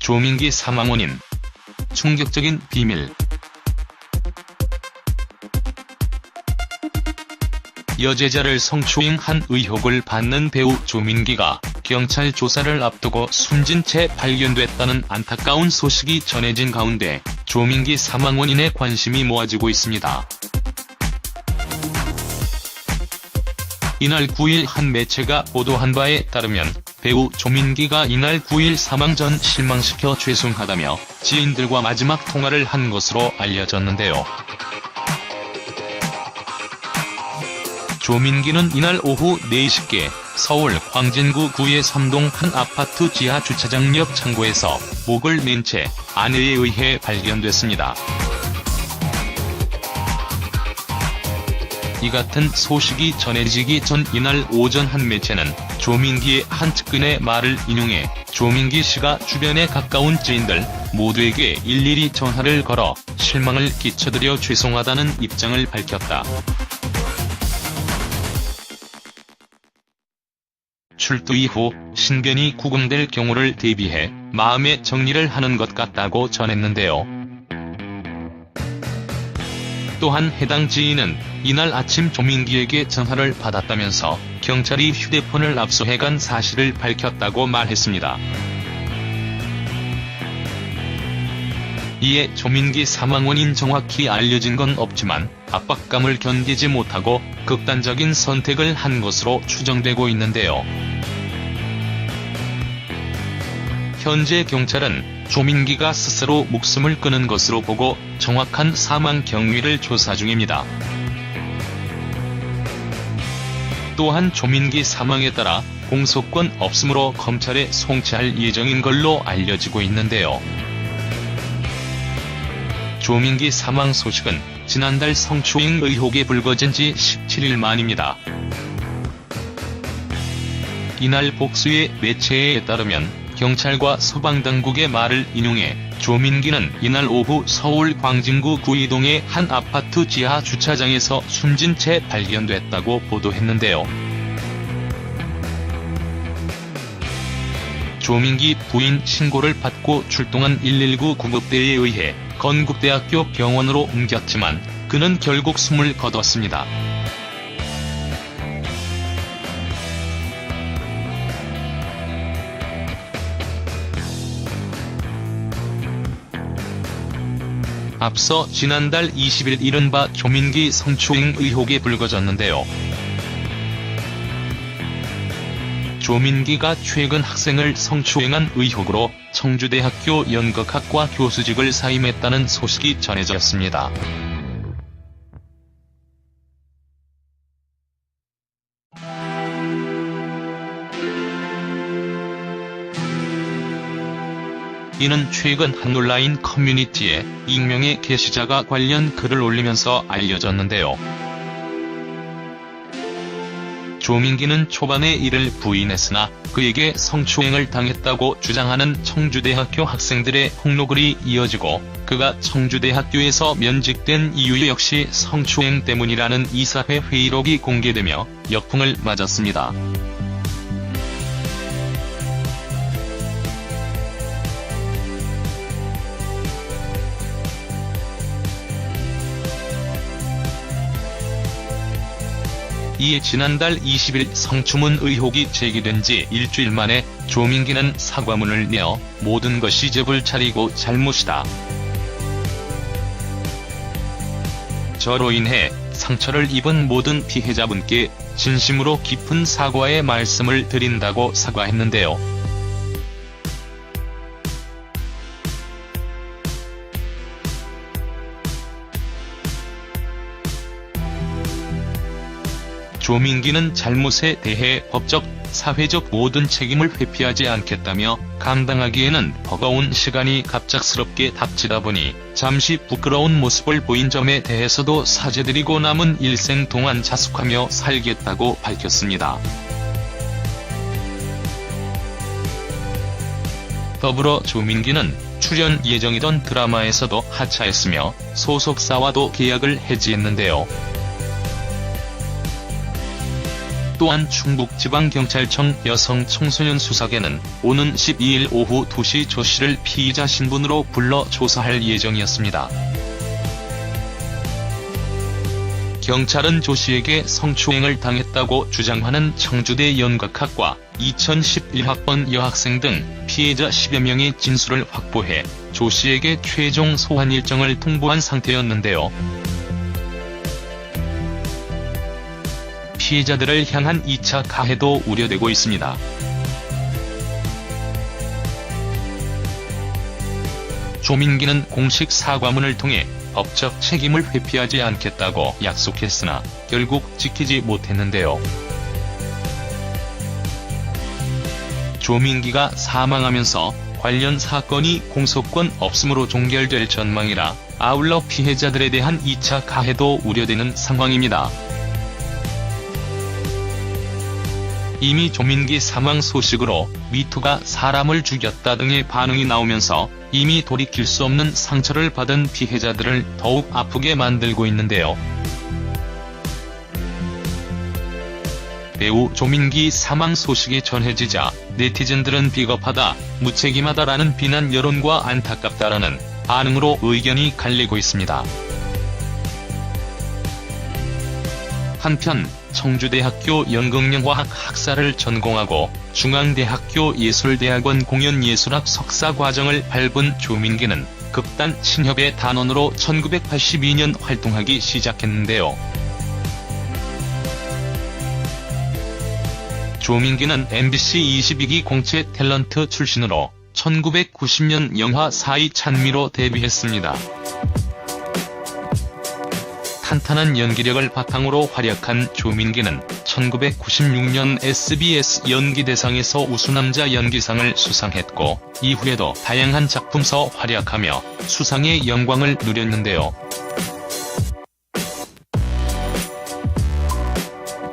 조민기 사망 원인, 충격적인 비밀. 여제자를 성추행한 의혹을 받는 배우 조민기가 경찰 조사를 앞두고 숨진 채 발견됐다는 안타까운 소식이 전해진 가운데 조민기 사망 원인에 관심이 모아지고 있습니다. 이날 9일 한 매체가 보도한 바에 따르면 배우 조민기가 이날 9일 사망 전 실망시켜 죄송하다며 지인들과 마지막 통화를 한 것으로 알려졌는데요. 조민기는 이날 오후 4시께 서울 광진구 구의 3동 한 아파트 지하 주차장 옆 창고에서 목을 낸 채 아내에 의해 발견됐습니다. 이 같은 소식이 전해지기 전 이날 오전 한 매체는 조민기의 한 측근의 말을 인용해 조민기 씨가 주변에 가까운 지인들 모두에게 일일이 전화를 걸어 실망을 끼쳐드려 죄송하다는 입장을 밝혔다. 출두 이후 신변이 구금될 경우를 대비해 마음의 정리를 하는 것 같다고 전했는데요. 또한 해당 지인은 이날 아침 조민기에게 전화를 받았다면서 경찰이 휴대폰을 압수해간 사실을 밝혔다고 말했습니다. 이에 조민기 사망 원인 정확히 알려진 건 없지만 압박감을 견디지 못하고 극단적인 선택을 한 것으로 추정되고 있는데요. 현재 경찰은 조민기가 스스로 목숨을 끊은 것으로 보고 정확한 사망 경위를 조사 중입니다. 또한 조민기 사망에 따라 공소권 없음으로 검찰에 송치할 예정인 걸로 알려지고 있는데요. 조민기 사망 소식은 지난달 성추행 의혹이 불거진 지 17일 만입니다. 이날 복수의 매체에 따르면 경찰과 소방당국의 말을 인용해 조민기는 이날 오후 서울 광진구 구이동의 한 아파트 지하 주차장에서 숨진 채 발견됐다고 보도했는데요. 조민기 부인 신고를 받고 출동한 119 구급대에 의해 건국대학교 병원으로 옮겼지만 그는 결국 숨을 거뒀습니다. 앞서 지난달 20일 이른바 조민기 성추행 의혹이 불거졌는데요. 조민기가 최근 학생을 성추행한 의혹으로 청주대학교 연극학과 교수직을 사임했다는 소식이 전해졌습니다. 이는 최근 한 온라인 커뮤니티에 익명의 게시자가 관련 글을 올리면서 알려졌는데요. 조민기는 초반에 이를 부인했으나 그에게 성추행을 당했다고 주장하는 청주대학교 학생들의 폭로글이 이어지고 그가 청주대학교에서 면직된 이유 역시 성추행 때문이라는 이사회 회의록이 공개되며 역풍을 맞았습니다. 이에 지난달 20일 성추문 의혹이 제기된 지 일주일 만에 조민기는 사과문을 내어 모든 것이 제불 차리고 잘못이다. 저로 인해 상처를 입은 모든 피해자분께 진심으로 깊은 사과의 말씀을 드린다고 사과했는데요. 조민기는 잘못에 대해 법적, 사회적 모든 책임을 회피하지 않겠다며 감당하기에는 버거운 시간이 갑작스럽게 닥치다 보니 잠시 부끄러운 모습을 보인 점에 대해서도 사죄드리고 남은 일생 동안 자숙하며 살겠다고 밝혔습니다. 더불어 조민기는 출연 예정이던 드라마에서도 하차했으며 소속사와도 계약을 해지했는데요. 또한 충북지방경찰청 여성청소년 수사계는 오는 12일 오후 2시 조 씨를 피의자 신분으로 불러 조사할 예정이었습니다. 경찰은 조 씨에게 성추행을 당했다고 주장하는 청주대 연극학과 2011학번 여학생 등 피해자 10여 명의 진술을 확보해 조 씨에게 최종 소환 일정을 통보한 상태였는데요. 피해자들을 향한 2차 가해도 우려되고 있습니다. 조민기는 공식 사과문을 통해 법적 책임을 회피하지 않겠다고 약속했으나 결국 지키지 못했는데요. 조민기가 사망하면서 관련 사건이 공소권 없음으로 종결될 전망이라 아울러 피해자들에 대한 2차 가해도 우려되는 상황입니다. 이미 조민기 사망 소식으로 미투가 사람을 죽였다 등의 반응이 나오면서 이미 돌이킬 수 없는 상처를 받은 피해자들을 더욱 아프게 만들고 있는데요. 배우 조민기 사망 소식이 전해지자 네티즌들은 비겁하다, 무책임하다라는 비난 여론과 안타깝다라는 반응으로 의견이 갈리고 있습니다. 한편 청주대학교 연극영화학 학사를 전공하고 중앙대학교 예술대학원 공연예술학 석사 과정을 밟은 조민기는 극단 친협의 단원으로 1982년 활동하기 시작했는데요. 조민기는 MBC 22기 공채 탤런트 출신으로 1990년 영화 사이 찬미로 데뷔했습니다. 탄탄한 연기력을 바탕으로 활약한 조민기는 1996년 SBS 연기대상에서 우수남자 연기상을 수상했고 이후에도 다양한 작품서 활약하며 수상의 영광을 누렸는데요.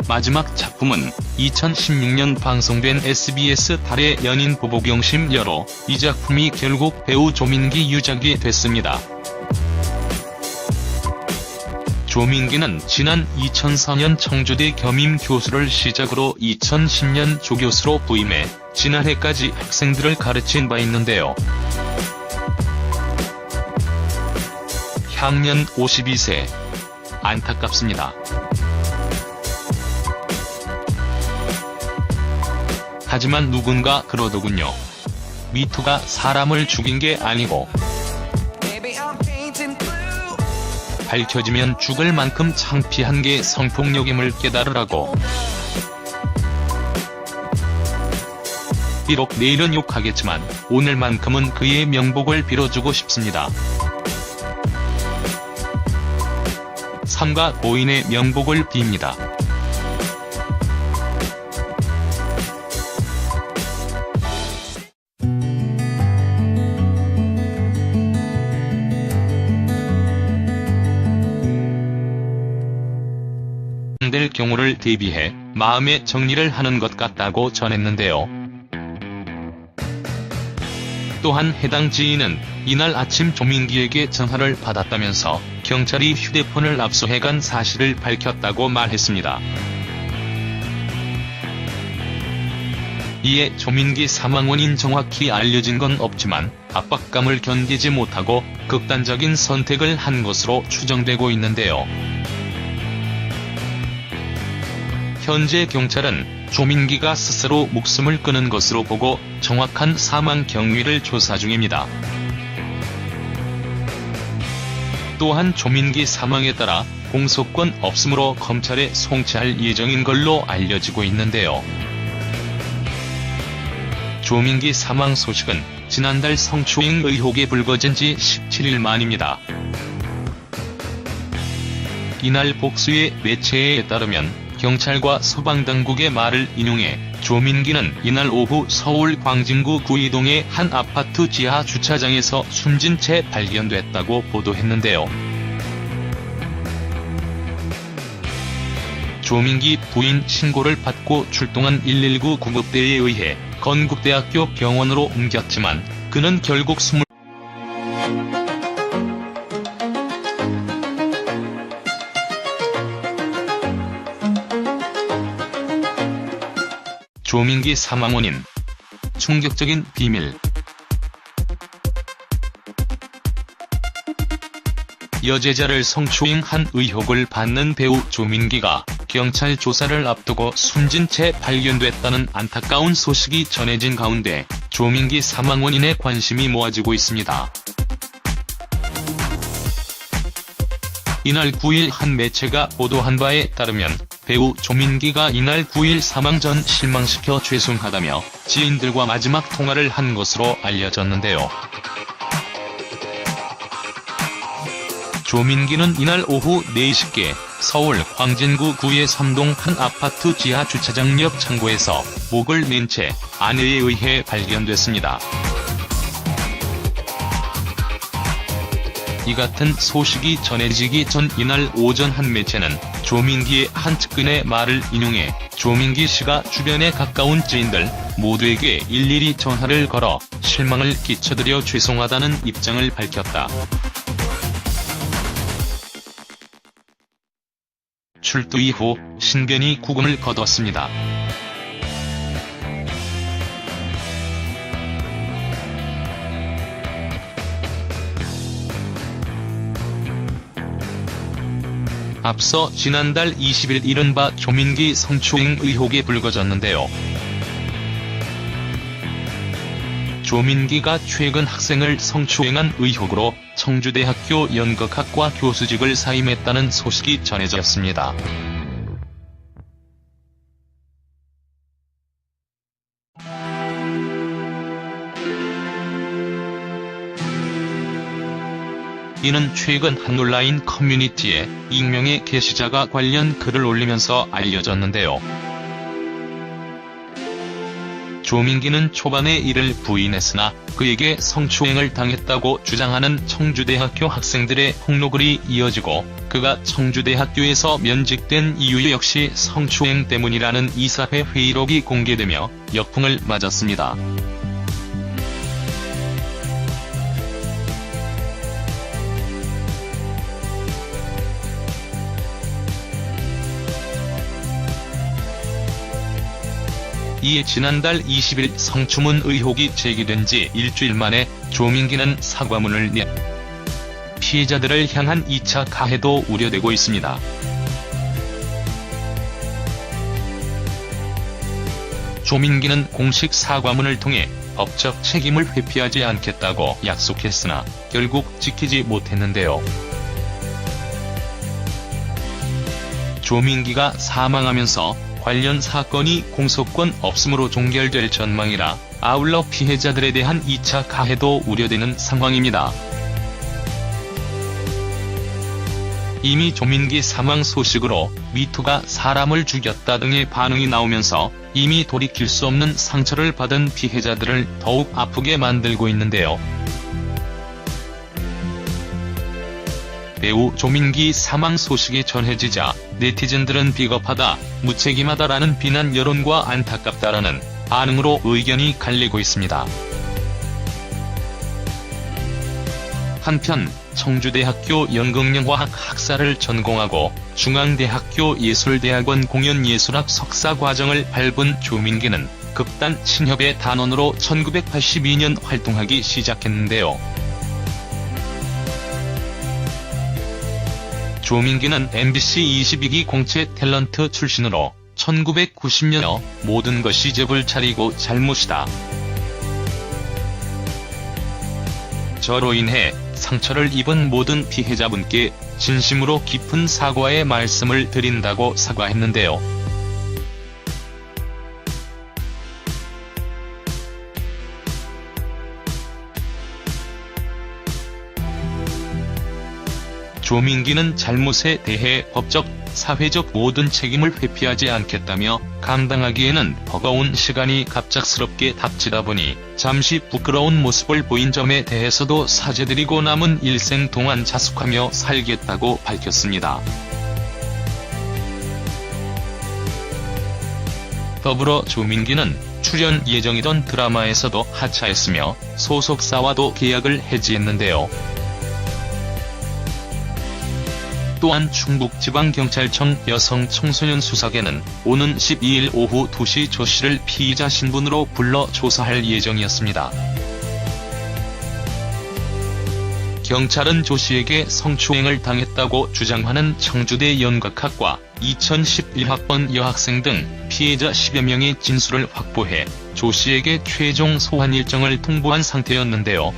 마지막 작품은 2016년 방송된 SBS 달의 연인 보복용심여로 이 작품이 결국 배우 조민기 유작이 됐습니다. 조민기는 지난 2004년 청주대 겸임 교수를 시작으로 2010년 조교수로 부임해 지난해까지 학생들을 가르친 바 있는데요. 향년 52세. 안타깝습니다. 하지만 누군가 그러더군요. 미투가 사람을 죽인 게 아니고 밝혀지면 죽을 만큼 창피한 게 성폭력임을 깨달으라고. 비록 내일은 욕하겠지만 오늘만큼은 그의 명복을 빌어주고 싶습니다. 삼가 고인의 명복을 빕니다. 될 경우를 대비해 마음의 정리를 하는 것 같다고 전했는데요. 또한 해당 지인은 이날 아침 조민기에게 전화를 받았다면서 경찰이 휴대폰을 압수해간 사실을 밝혔다고 말했습니다. 이에 조민기 사망 원인 정확히 알려진 건 없지만 압박감을 견디지 못하고 극단적인 선택을 한 것으로 추정되고 있는데요. 현재 경찰은 조민기가 스스로 목숨을 끊은 것으로 보고 정확한 사망 경위를 조사 중입니다. 또한 조민기 사망에 따라 공소권 없음으로 검찰에 송치할 예정인 걸로 알려지고 있는데요. 조민기 사망 소식은 지난달 성추행 의혹이 불거진 지 17일 만입니다. 이날 복수의 매체에 따르면 경찰과 소방당국의 말을 인용해 조민기는 이날 오후 서울 광진구 구이동의 한 아파트 지하 주차장에서 숨진 채 발견됐다고 보도했는데요. 조민기 부인 신고를 받고 출동한 119 구급대에 의해 건국대학교 병원으로 옮겼지만 그는 결국 조민기 사망 원인, 충격적인 비밀. 여제자를 성추행한 의혹을 받는 배우 조민기가 경찰 조사를 앞두고 숨진 채 발견됐다는 안타까운 소식이 전해진 가운데 조민기 사망 원인에 관심이 모아지고 있습니다. 이날 9일 한 매체가 보도한 바에 따르면 배우 조민기가 이날 9일 사망 전 실망시켜 죄송하다며 지인들과 마지막 통화를 한 것으로 알려졌는데요. 조민기는 이날 오후 4시께 서울 광진구 구의 3동 한 아파트 지하 주차장 옆 창고에서 목을 낸 채 아내에 의해 발견됐습니다. 이 같은 소식이 전해지기 전 이날 오전 한 매체는 조민기의 한 측근의 말을 인용해 조민기 씨가 주변에 가까운 지인들 모두에게 일일이 전화를 걸어 실망을 끼쳐드려 죄송하다는 입장을 밝혔다. 출두 이후 신변이 구금을 거뒀습니다. 앞서 지난달 20일 이른바 조민기 성추행 의혹이 불거졌는데요. 조민기가 최근 학생을 성추행한 의혹으로 청주대학교 연극학과 교수직을 사임했다는 소식이 전해졌습니다. 이는 최근 한 온라인 커뮤니티에 익명의 게시자가 관련 글을 올리면서 알려졌는데요. 조민기는 초반에 이를 부인했으나 그에게 성추행을 당했다고 주장하는 청주대학교 학생들의 폭로글이 이어지고 그가 청주대학교에서 면직된 이유 역시 성추행 때문이라는 이사회 회의록이 공개되며 역풍을 맞았습니다. 이에 지난달 20일 성추문 의혹이 제기된 지 일주일 만에 조민기는 사과문을 내 피해자들을 향한 2차 가해도 우려되고 있습니다. 조민기는 공식 사과문을 통해 법적 책임을 회피하지 않겠다고 약속했으나 결국 지키지 못했는데요. 조민기가 사망하면서 관련 사건이 공소권 없음으로 종결될 전망이라 아울러 피해자들에 대한 2차 가해도 우려되는 상황입니다. 이미 조민기 사망 소식으로 미투가 사람을 죽였다 등의 반응이 나오면서 이미 돌이킬 수 없는 상처를 받은 피해자들을 더욱 아프게 만들고 있는데요. 배우 조민기 사망 소식이 전해지자 네티즌들은 비겁하다, 무책임하다라는 비난 여론과 안타깝다라는 반응으로 의견이 갈리고 있습니다. 한편 청주대학교 연극영화학 학사를 전공하고 중앙대학교 예술대학원 공연예술학 석사 과정을 밟은 조민기는 극단 친협의 단원으로 1982년 활동하기 시작했는데요. 조민기는 MBC 22기 공채 탤런트 출신으로 1990년 모든 것이 집을 차리고 잘못이다. 저로 인해 상처를 입은 모든 피해자분께 진심으로 깊은 사과의 말씀을 드린다고 사과했는데요. 조민기는 잘못에 대해 법적, 사회적 모든 책임을 회피하지 않겠다며 감당하기에는 버거운 시간이 갑작스럽게 닥치다 보니 잠시 부끄러운 모습을 보인 점에 대해서도 사죄드리고 남은 일생 동안 자숙하며 살겠다고 밝혔습니다. 더불어 조민기는 출연 예정이던 드라마에서도 하차했으며 소속사와도 계약을 해지했는데요. 또한 충북지방경찰청 여성청소년 수사계는 오는 12일 오후 2시 조 씨를 피의자 신분으로 불러 조사할 예정이었습니다. 경찰은 조 씨에게 성추행을 당했다고 주장하는 청주대 연극학과 2011학번 여학생 등 피해자 10여 명의 진술을 확보해 조 씨에게 최종 소환 일정을 통보한 상태였는데요.